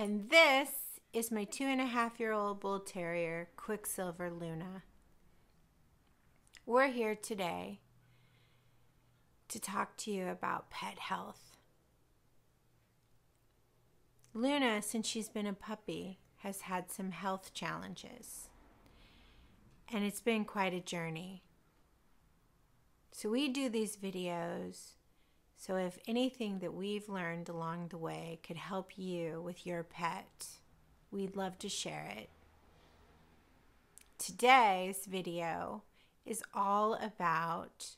And this is my 2.5-year-old Bull Terrier, Quicksilver Luna. We're here today to talk to you about pet health. Luna, since she's been a puppy, has had some health challenges. And it's been quite a journey. So we do these videos so if anything that we've learned along the way could help you with your pet, we'd love to share it. Today's video is all about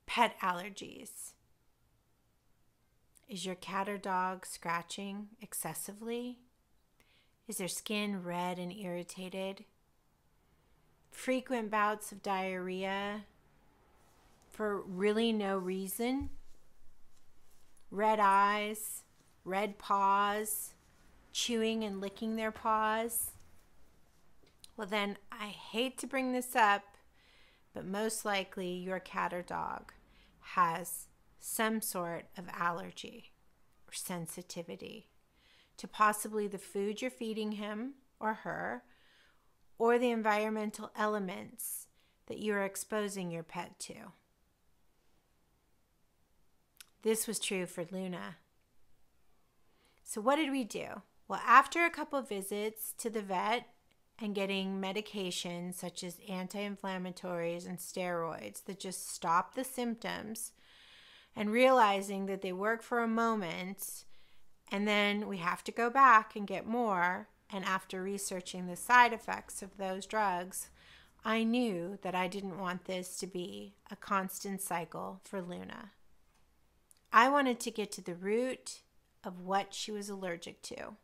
pet allergies. Is your cat or dog scratching excessively? Is their skin red and irritated? Frequent bouts of diarrhea for really no reason? Red eyes, red paws, chewing and licking their paws? Well then, I hate to bring this up, but most likely your cat or dog has some sort of allergy or sensitivity to possibly the food you're feeding him or her, or the environmental elements that you're exposing your pet to. This was true for Luna. So what did we do? Well, after a couple visits to the vet and getting medications such as anti-inflammatories and steroids that just stop the symptoms, and realizing that they work for a moment and then we have to go back and get more, and after researching the side effects of those drugs, I knew that I didn't want this to be a constant cycle for Luna. I wanted to get to the root of what she was allergic to.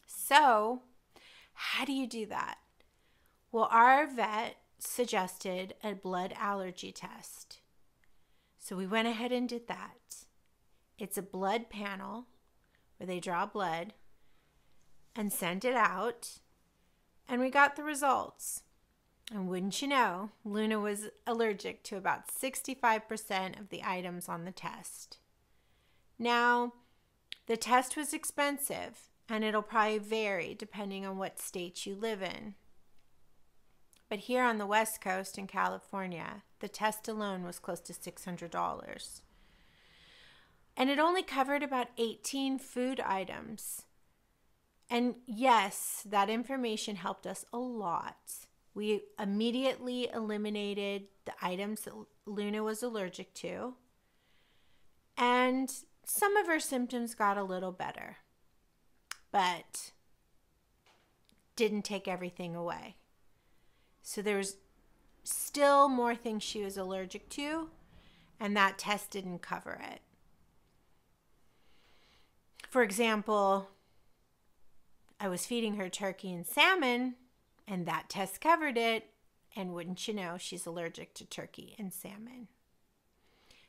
So, how do you do that? Well, our vet suggested a blood allergy test. So we went ahead and did that. It's a blood panel where they draw blood and send it out, and we got the results. And wouldn't you know, Luna was allergic to about 65% of the items on the test. Now, the test was expensive, and it'll probably vary depending on what state you live in. But here on the West Coast in California, the test alone was close to $600. And it only covered about 18 food items. And yes, that information helped us a lot. We immediately eliminated the items that Luna was allergic to, and some of her symptoms got a little better, but didn't take everything away. So there was still more things she was allergic to, and that test didn't cover it. For example, I was feeding her turkey and salmon, and that test covered it, and wouldn't you know, she's allergic to turkey and salmon.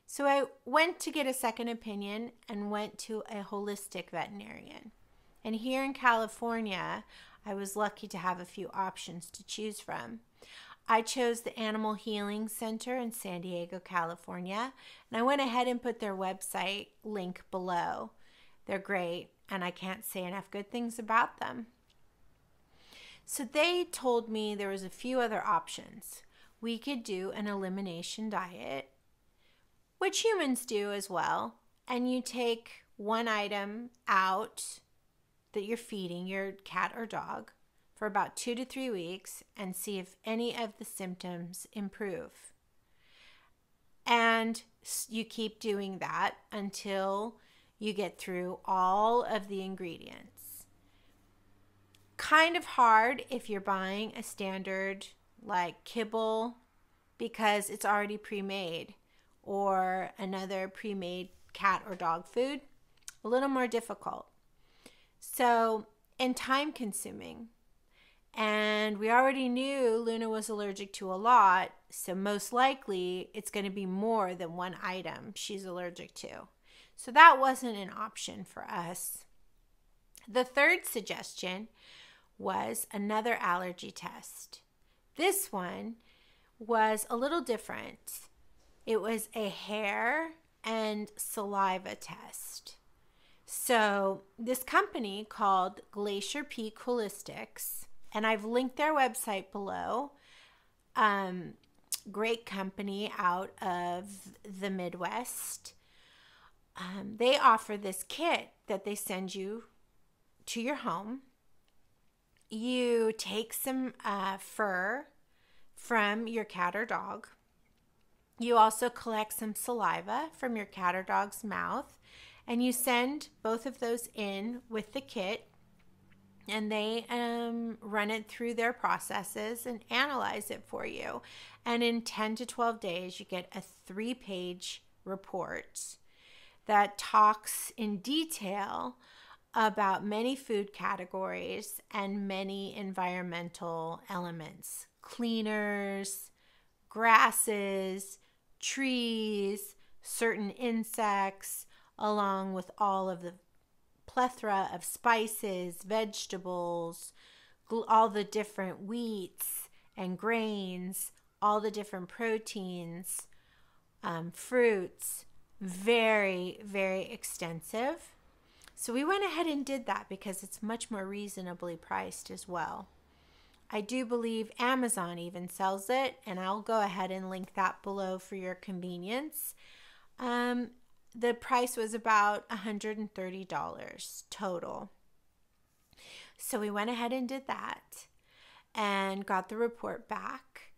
So I went to get a second opinion and went to a holistic veterinarian. And here in California, I was lucky to have a few options to choose from. I chose the Animal Healing Center in San Diego, California, and I went ahead and put their website link below. They're great, and I can't say enough good things about them. So they told me there was a few other options. We could do an elimination diet, which humans do as well, and you take one item out that you're feeding your cat or dog for about 2 to 3 weeks and see if any of the symptoms improve. And you keep doing that until you get through all of the ingredients. Kind of hard if you're buying a standard like kibble because it's already pre-made, or another pre-made cat or dog food. A little more difficult. So, and time consuming. And we already knew Luna was allergic to a lot, so most likely it's going to be more than one item she's allergic to. So that wasn't an option for us. The third suggestion was another allergy test. This one was a little different. It was a hair and saliva test. So this company called Glacier Peak Holistics, and I've linked their website below. Great company out of the Midwest. They offer this kit that they send you to your home. You take some fur from your cat or dog. You also collect some saliva from your cat or dog's mouth, and you send both of those in with the kit, and they run it through their processes and analyze it for you. And in 10 to 12 days, you get a 3-page report that talks in detail about many food categories and many environmental elements: cleaners, grasses, trees, certain insects, along with all of the plethora of spices, vegetables, all the different wheats and grains, all the different proteins, fruits. Very, very extensive. So we went ahead and did that because it's much more reasonably priced as well. I do believe Amazon even sells it, and I'll go ahead and link that below for your convenience. The price was about $130 total. So we went ahead and did that and got the report back.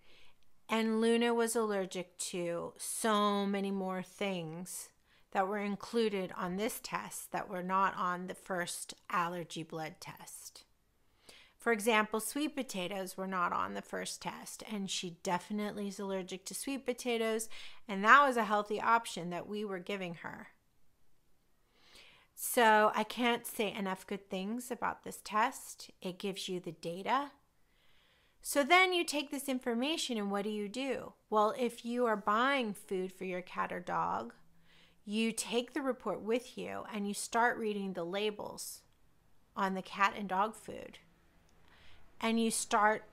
And Luna was allergic to so many more things that were included on this test that were not on the first allergy blood test. For example, sweet potatoes were not on the first test, and she definitely is allergic to sweet potatoes, and that was a healthy option that we were giving her. So I can't say enough good things about this test. It gives you the data. So then you take this information and what do? Well, if you are buying food for your cat or dog, you take the report with you and you start reading the labels on the cat and dog food. And you start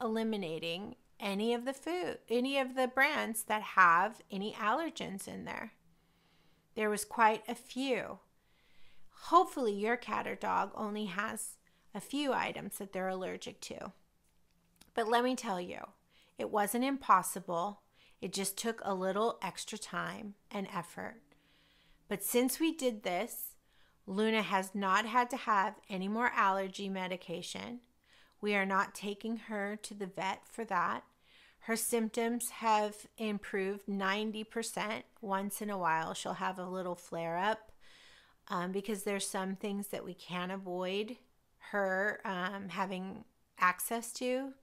eliminating any of the brands that have any allergens in there. There was quite a few. Hopefully your cat or dog only has a few items that they're allergic to. But let me tell you, it wasn't impossible. It just took a little extra time and effort. But since we did this, Luna has not had to have any more allergy medication. We are not taking her to the vet for that. Her symptoms have improved 90%. Once in a while, she'll have a little flare up because there's some things that we can avoid her having access to.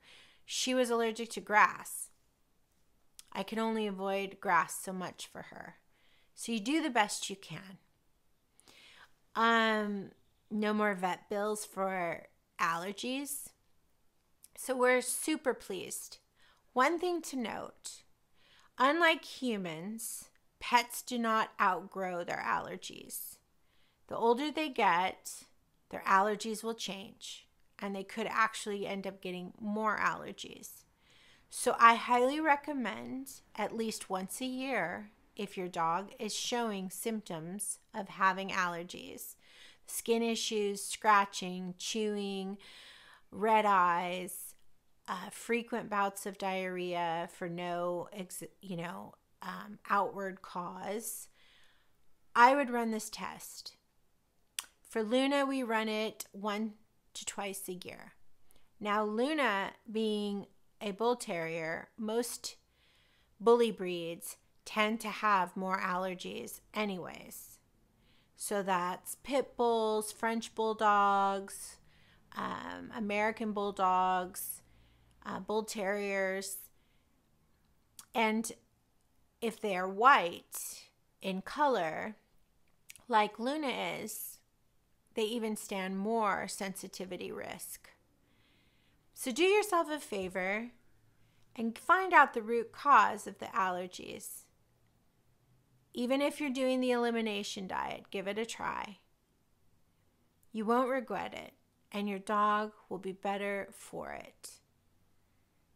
She was allergic to grass. I can only avoid grass so much for her. So you do the best you can. No more vet bills for allergies. So we're super pleased. One thing to note, unlike humans, pets do not outgrow their allergies. The older they get, their allergies will change, and they could actually end up getting more allergies. So I highly recommend at least once a year, if your dog is showing symptoms of having allergies, skin issues, scratching, chewing, red eyes, frequent bouts of diarrhea for no outward cause, I would run this test. For Luna, we run it 1 to twice a year. Now, Luna being a Bull Terrier, most bully breeds tend to have more allergies anyways. So that's pit bulls, French bulldogs, American bulldogs, Bull Terriers. And if they are white in color, like Luna is, they even stand more sensitivity risk. So do yourself a favor and find out the root cause of the allergies. Even if you're doing the elimination diet, give it a try. You won't regret it, and your dog will be better for it.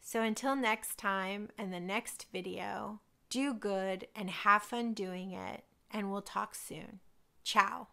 So until next time and the next video, do good and have fun doing it, and we'll talk soon. Ciao.